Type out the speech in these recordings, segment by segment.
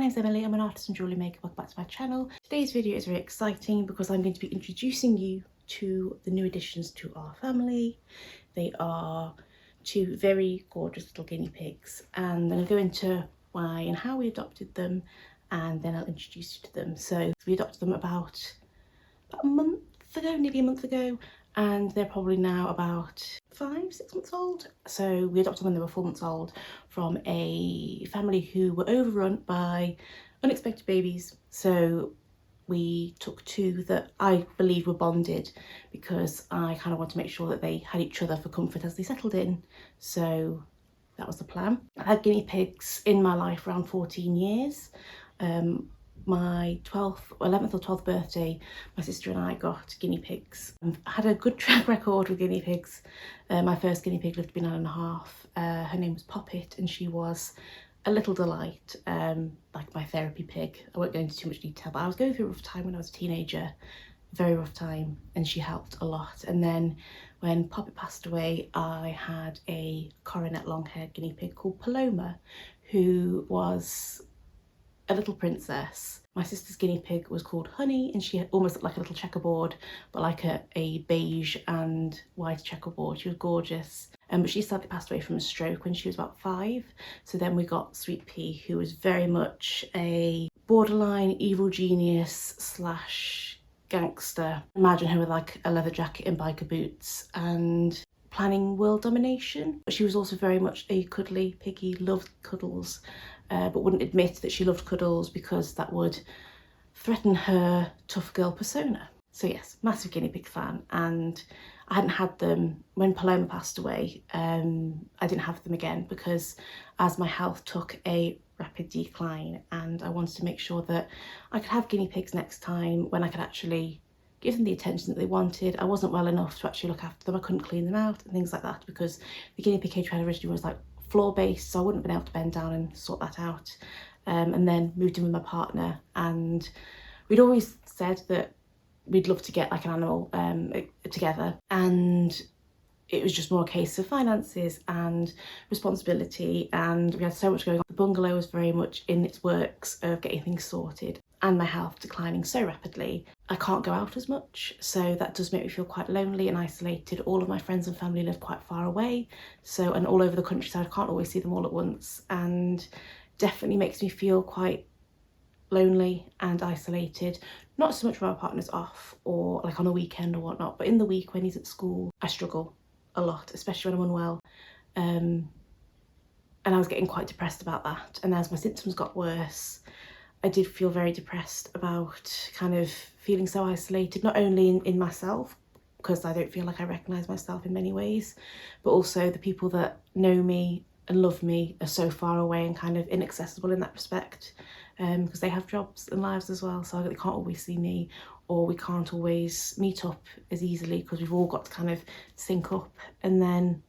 name's Emily, I'm an artist and jewellery maker. Welcome back to my channel. Today's video is very exciting because I'm going to be introducing you to the new additions to our family. They are two very gorgeous little guinea pigs, and then I'll go into why and how we adopted them, and then I'll introduce you to them. So we adopted them about a month ago, nearly a month ago, and they're probably now about 5-6 months old. So we adopted them when they were 4 months old from a family who were overrun by unexpected babies. So we took two that I believe were bonded because I kind of want to make sure that they had each other for comfort as they settled in. So that was the plan. I've had guinea pigs in my life around 14 years. My 11th or 12th birthday, my sister and I got guinea pigs. I had a good track record with guinea pigs. My first guinea pig lived to be 9.5. Her name was Poppet, and she was a little delight, like my therapy pig. I won't go into too much detail, but I was going through a rough time when I was a teenager, a very rough time, and she helped a lot. And then when Poppet passed away, I had a coronet long-haired guinea pig called Paloma, who was a little princess. My sister's guinea pig was called Honey, and she had almost looked like a little checkerboard, but like a beige and white checkerboard. She was gorgeous. But she sadly passed away from a stroke when she was about 5. So then we got Sweet Pea, who was very much a borderline evil genius slash gangster. Imagine her with like a leather jacket and biker boots and planning world domination. But she was also very much a cuddly piggy, loved cuddles. But wouldn't admit that she loved cuddles because that would threaten her tough girl persona. So yes, massive guinea pig fan, and I hadn't had them when Paloma passed away. I didn't have them again because as my health took a rapid decline, and I wanted to make sure that I could have guinea pigs next time when I could actually give them the attention that they wanted. I wasn't well enough to actually look after them. I couldn't clean them out and things like that because the guinea pig cage we had originally was like floor-based, so I wouldn't have been able to bend down and sort that out. And then moved in with my partner, and we'd always said that we'd love to get like an animal together, and it was just more a case of finances and responsibility, and we had so much going on. The bungalow was very much in its works of getting things sorted, and my health declining so rapidly. I can't go out as much, so that does make me feel quite lonely and isolated. All of my friends and family live quite far away, so, and all over the countryside. I can't always see them all at once, and definitely makes me feel quite lonely and isolated. Not so much when my partner's off or like on a weekend or whatnot, but in the week when he's at school, I struggle a lot, especially when I'm unwell. And I was getting quite depressed about that. And as my symptoms got worse, I did feel very depressed about kind of feeling so isolated, not only in myself, because I don't feel like I recognise myself in many ways, but also the people that know me and love me are so far away and kind of inaccessible in that respect, because they have jobs and lives as well, so they can't always see me, or we can't always meet up as easily because we've all got to kind of sync up. And then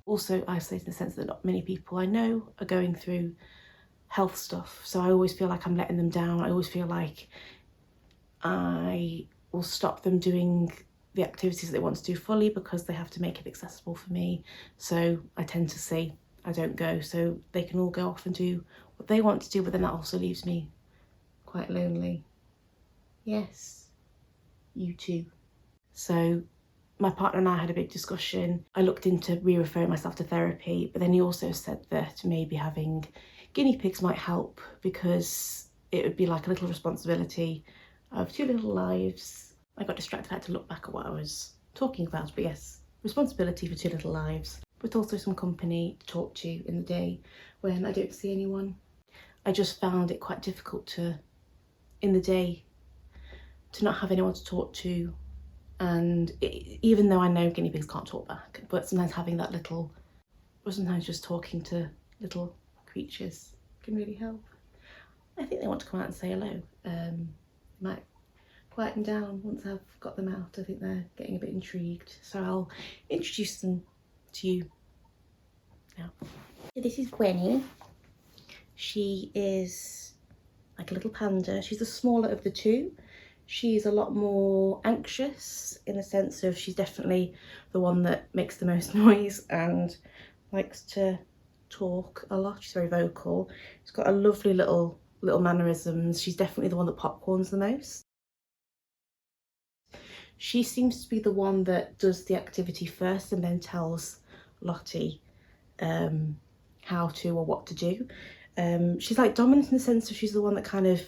also isolated in the sense that not many people I know are going through health stuff, so I always feel like I'm letting them down. I always feel like I will stop them doing the activities they want to do fully because they have to make it accessible for me. So I tend to say I don't go, so they can all go off and do what they want to do, but then that also leaves me quite lonely. Yes, you too. So my partner and I had a big discussion. I looked into re-referring myself to therapy, but then he also said that maybe having guinea pigs might help because it would be like a little responsibility of two little lives. I got distracted, I had to look back at what I was talking about, but yes, responsibility for two little lives, but also some company to talk to in the day when I don't see anyone. I just found it quite difficult to, in the day, to not have anyone to talk to. And even though I know guinea pigs can't talk back, but sometimes having that little, or sometimes just talking to little creatures can really help. I think they want to come out and say hello. Might quieten down once I've got them out. I think they're getting a bit intrigued, so I'll introduce them to you now. So this is Gwenny. She is like a little panda. She's the smaller of the two. She's a lot more anxious in the sense of she's definitely the one that makes the most noise and likes to talk a lot. She's very vocal. She's got a lovely little little mannerisms. She's definitely the one that popcorns the most. She seems to be the one that does the activity first and then tells Lottie how to or what to do. She's like dominant in the sense of she's the one that kind of,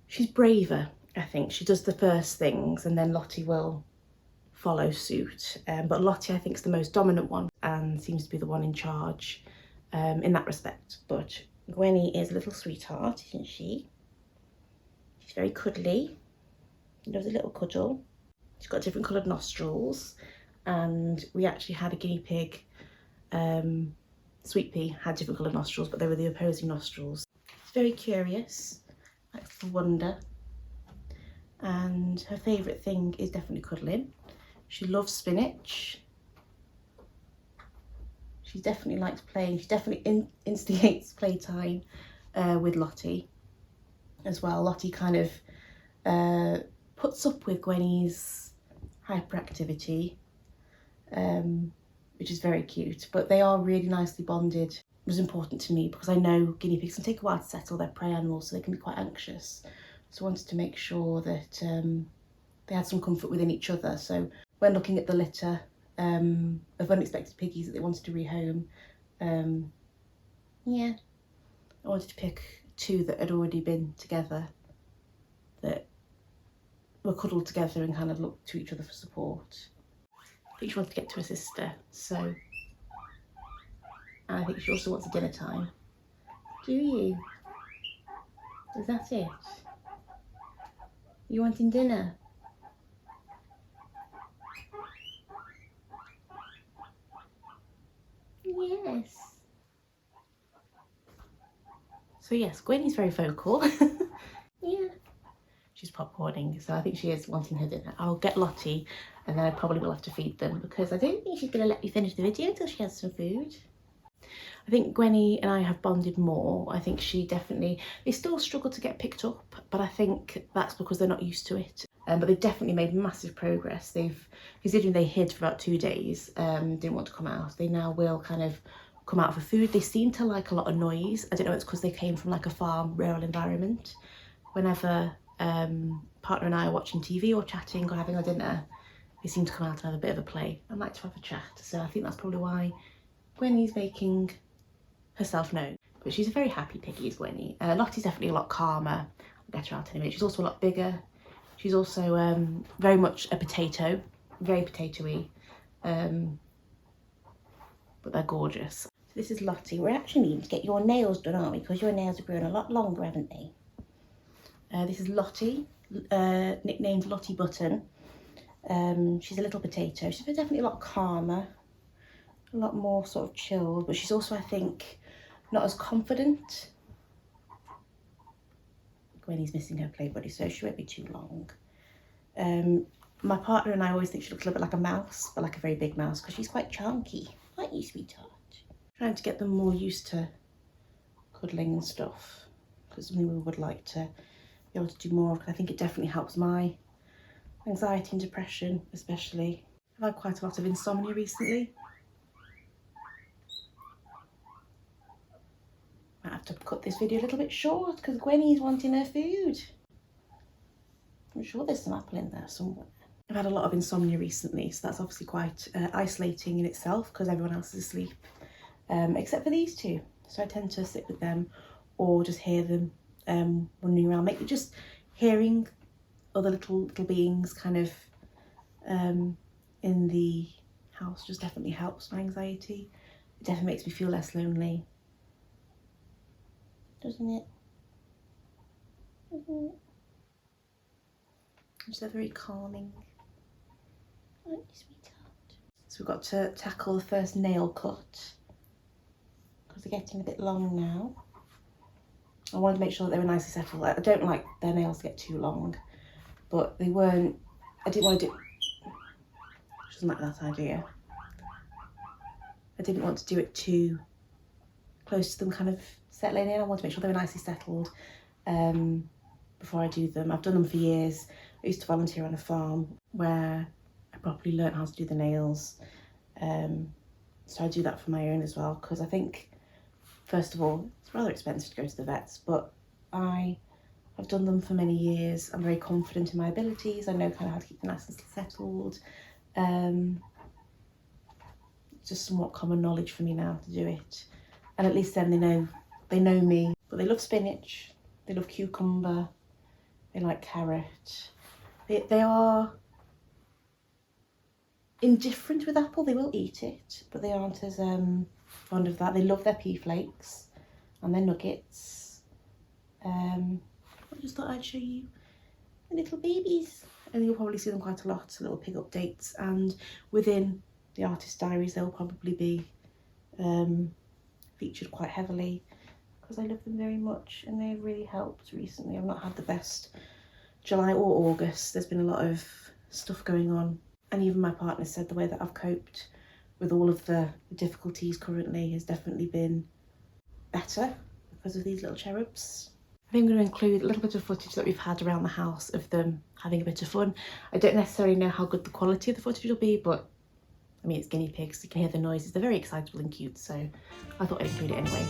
she's braver, I think. She does the first things and then Lottie will follow suit. But Lottie, I think, is the most dominant one and seems to be the one in charge in that respect. But Gwenny is a little sweetheart, isn't she? She's very cuddly. She loves a little cuddle. She's got different coloured nostrils, and we actually had a guinea pig. Sweet Pea had different coloured nostrils, but they were the opposing nostrils. She's very curious, likes to wonder, and her favourite thing is definitely cuddling. She loves spinach. She definitely likes playing. She definitely instigates playtime with Lottie as well. Lottie kind of puts up with Gwenny's hyperactivity, which is very cute, but they are really nicely bonded. It was important to me because I know guinea pigs can take a while to settle. They're prey animals, so they can be quite anxious. So I wanted to make sure that they had some comfort within each other. So when looking at the litter of unexpected piggies that they wanted to rehome, yeah, I wanted to pick 2 that had already been together, that were cuddled together and kind of looked to each other for support. I think she wanted to get to her sister, so, and I think she also wants a dinner time. Do you? Is that it? You wanting dinner? Yes. So yes, Gwenny's very vocal. Yeah. She's popcorning, so I think she is wanting her dinner. I'll get Lottie and then I probably will have to feed them because I don't think she's going to let me finish the video until she has some food. I think Gwenny and I have bonded more. I think she definitely, they still struggle to get picked up, but I think that's because they're not used to it. But they've definitely made massive progress. Considering they hid for about 2 days, didn't want to come out, they now will kind of come out for food. They seem to like a lot of noise. I don't know, it's because they came from like a farm, rural environment. Whenever partner and I are watching TV or chatting or having our dinner, they seem to come out and have a bit of a play and like to have a chat. So I think that's probably why Gwenny's making herself known. But she's a very happy piggy, is Gwenny. Lottie's definitely a lot calmer. I'll get her out in a minute. She's also a lot bigger. She's also very much a potato, very potatoey, but they're gorgeous. So this is Lottie. We're actually needing to get your nails done, aren't we? Because your nails have grown a lot longer, haven't they? This is Lottie, nicknamed Lottie Button. She's a little potato. She's definitely a lot calmer, a lot more sort of chilled, but she's also, I think, not as confident. Gwenny's missing her play buddy, so she won't be too long. My partner and I always think she looks a little bit like a mouse, but like a very big mouse, because she's quite chunky. Aren't you, sweetheart? Trying to get them more used to cuddling and stuff, because something we would like to be able to do more of. I think it definitely helps my anxiety and depression, especially. I've had quite a lot of insomnia recently. Might have to cut this video a little bit short because Gwenny's wanting her food. I'm sure there's some apple in there somewhere. I've had a lot of insomnia recently, so that's obviously quite isolating in itself because everyone else is asleep, except for these 2. So I tend to sit with them or just hear them running around. Maybe just hearing other little beings kind of in the house just definitely helps my anxiety. It definitely makes me feel less lonely. Doesn't it? Just they're very calming. Aren't you, sweetheart? So we've got to tackle the first nail cut because they're getting a bit long now. I wanted to make sure that they were nicely settled. I don't like their nails to get too long, but they weren't. I didn't want to do. She doesn't like that idea. I didn't want to do it too close to them kind of settling in. I wanted to make sure they were nicely settled before I do them. I've done them for years. I used to volunteer on a farm where I properly learnt how to do the nails. So I do that for my own as well, because I think First of all, it's rather expensive to go to the vets, but I've done them for many years. I'm very confident in my abilities. I know kind of how to keep them nice and settled. It's just somewhat common knowledge for me now to do it. And at least then they know me. But they love spinach, they love cucumber, they like carrot. They are indifferent with apple. They will eat it, but they aren't as fond of that. They love their pea flakes and their nuggets. I just thought I'd show you the little babies, and you'll probably see them quite a lot, little pig updates, and within the artist diaries they'll probably be featured quite heavily because I love them very much and they've really helped recently. I've not had the best July or August. There's been a lot of stuff going on, and even my partner said the way that I've coped with all of the difficulties currently has definitely been better because of these little cherubs. I think I'm going to include a little bit of footage that we've had around the house of them having a bit of fun. I don't necessarily know how good the quality of the footage will be, but I mean, it's guinea pigs, you can hear the noises. They're very excitable and cute, so I thought I'd include it anyway.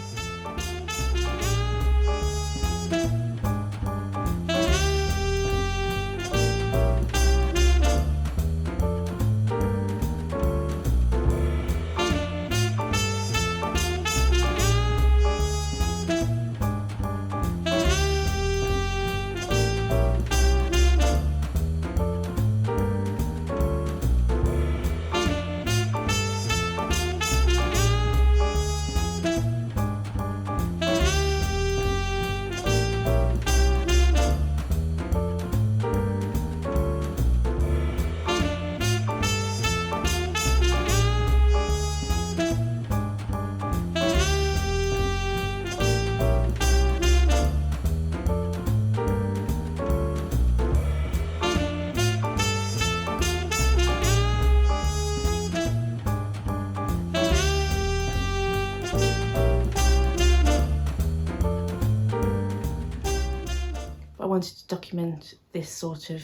I wanted to document this sort of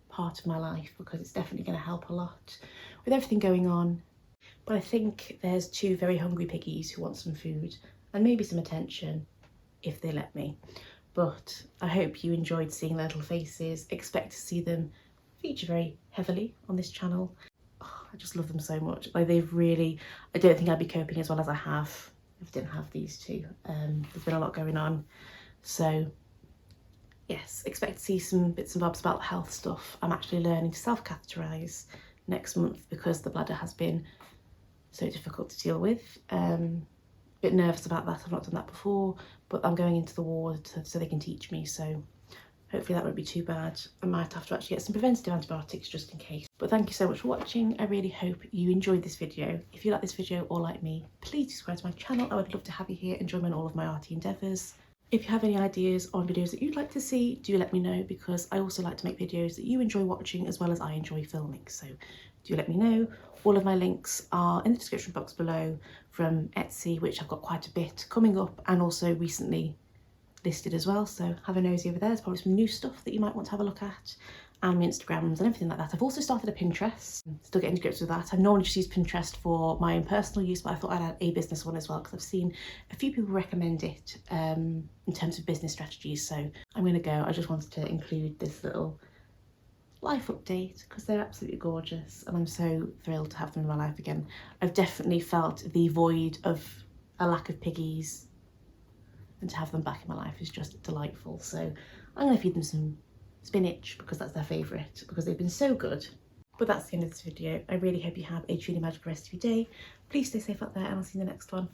part of my life because it's definitely going to help a lot with everything going on. But I think there's two very hungry piggies who want some food and maybe some attention if they let me. But I hope you enjoyed seeing their little faces. Expect to see them feature very heavily on this channel. Oh, I just love them so much. Like, they've really, I don't think I'd be coping as well as I have if I didn't have these two. There's been a lot going on. So yes, expect to see some bits and bobs about the health stuff. I'm actually learning to self-catheterise next month because the bladder has been so difficult to deal with. Bit nervous about that, I've not done that before, but I'm going into the ward so they can teach me, so hopefully that won't be too bad. I might have to actually get some preventative antibiotics just in case. But thank you so much for watching. I really hope you enjoyed this video. If you like this video or like me, please subscribe to my channel. I would love to have you here and join me in all of my arty endeavours. If you have any ideas on videos that you'd like to see, do let me know, because I also like to make videos that you enjoy watching as well as I enjoy filming, so do let me know. All of my links are in the description box below, from Etsy, which I've got quite a bit coming up, and also recently listed as well, so have a nosy over there. There's probably some new stuff that you might want to have a look at, and my Instagrams and everything like that. I've also started a Pinterest, still getting to grips with that. I normally just use Pinterest for my own personal use, but I thought I'd add a business one as well because I've seen a few people recommend it in terms of business strategies, so I'm going to go. I just wanted to include this little life update because they're absolutely gorgeous and I'm so thrilled to have them in my life again. I've definitely felt the void of a lack of piggies, and to have them back in my life is just delightful. So I'm going to feed them some spinach because that's their favourite, because they've been so good. But that's the end of this video. I really hope you have a truly magical rest of your day. Please stay safe out there and I'll see you in the next one.